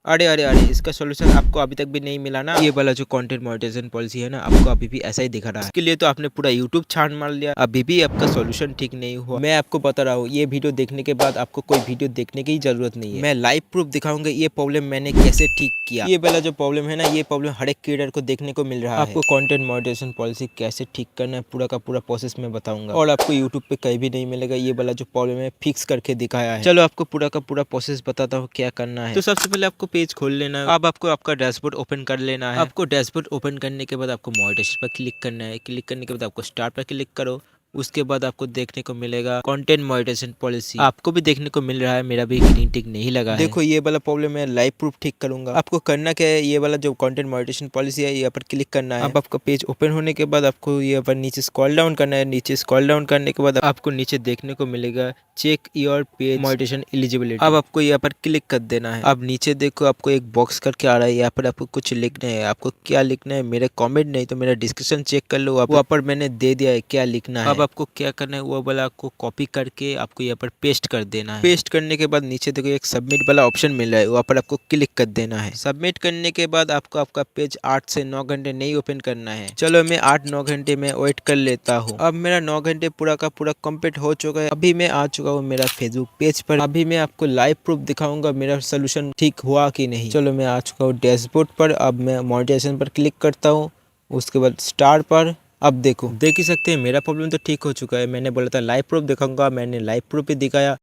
अरे अरे अरे, इसका सॉल्यूशन आपको अभी तक भी नहीं मिला ना? ये वाला जो कंटेंट मोनेटाइजेशन पॉलिसी है ना, आपको अभी भी ऐसा ही दिखा रहा है। इसके लिए तो आपने पूरा यूट्यूब छान मार लिया, अभी भी आपका सॉल्यूशन ठीक नहीं हुआ। मैं आपको बता रहा हूँ, ये वीडियो देखने के बाद आपको कोई वीडियो देखने की जरूरत नहीं है। मैं लाइव प्रूफ दिखाऊंगा ये प्रॉब्लम मैंने कैसे ठीक किया। ये वाला जो प्रॉब्लम है ना, ये प्रॉब्लम हर एक क्रिएटर को देखने को मिल रहा है। आपको कंटेंट मोनेटाइजेशन पॉलिसी कैसे ठीक करना है, पूरा का पूरा प्रोसेस में बताऊंगा, और आपको यूट्यूब पे कहीं भी नहीं मिलेगा। ये वाला जो प्रॉब्लम है फिक्स करके दिखाया है। चलो आपको पूरा का पूरा प्रोसेस बताता हूँ क्या करना है। तो सबसे पहले आपको पेज खोल लेना है। अब आपको आपका डैशबोर्ड ओपन कर लेना है। आपको डैशबोर्ड ओपन करने के बाद आपको मोनेटाइजेशन पर क्लिक करना है। क्लिक करने के बाद आपको स्टार्ट पर क्लिक करो। उसके बाद आपको देखने को मिलेगा कंटेंट मोनेटाइजेशन पॉलिसी। आपको भी देखने को मिल रहा है, मेरा भी ग्रीन टिक नहीं लगा है। देखो ये वाला प्रॉब्लम मैं लाइव प्रूफ ठीक करूंगा। आपको करना क्या है, ये वाला जो कंटेंट मोनेटाइजेशन पॉलिसी है यहाँ पर क्लिक करना है। अब आपका पेज ओपन होने के बाद आपको यहाँ पर नीचे स्क्रॉल डाउन करना है। नीचे स्क्रॉल डाउन करने के बाद आपको नीचे देखने को मिलेगा check your page monetisation eligibility. अब आपको यहाँ पर क्लिक कर देना है। अब नीचे देखो आपको एक बॉक्स करके आ रहा है, यहाँ पर आपको कुछ लिखना है। आपको क्या लिखना है, मेरे कमेंट नहीं तो मेरा डिस्क्रिप्शन चेक कर लो, वहाँ पर मैंने दे दिया है क्या लिखना है। अब आपको क्या करना है, वो वाला आपको कॉपी करके आपको यहाँ पर पेस्ट कर देना है। पेस्ट करने के बाद नीचे देखो एक सबमिट वाला ऑप्शन मिल रहा है, वहाँ पर आपको क्लिक कर देना है। सबमिट करने के बाद आपको आपका पेज 8 से 9 घंटे नहीं ओपन करना है। चलो मैं 8-9 घंटे में वेट कर लेता हूँ। अब मेरा 9 घंटे पूरा का पूरा कंप्लीट हो चुका है। अभी मैं आ चुका हूँ मेरा फेसबुक पेज पर। अभी मैं आपको लाइव प्रूफ दिखाऊंगा मेरा सोल्यूशन ठीक हुआ कि नहीं। चलो मैं आ चुका हूँ डैशबोर्ड पर। अब मैं मोनेटाइजेशन पर क्लिक करता हूँ, उसके बाद स्टार पर। अब देखो, देख ही सकते हैं मेरा प्रॉब्लम तो ठीक हो चुका है। मैंने बोला था लाइव प्रूफ दिखाऊंगा, मैंने लाइव प्रूफ भी दिखाया।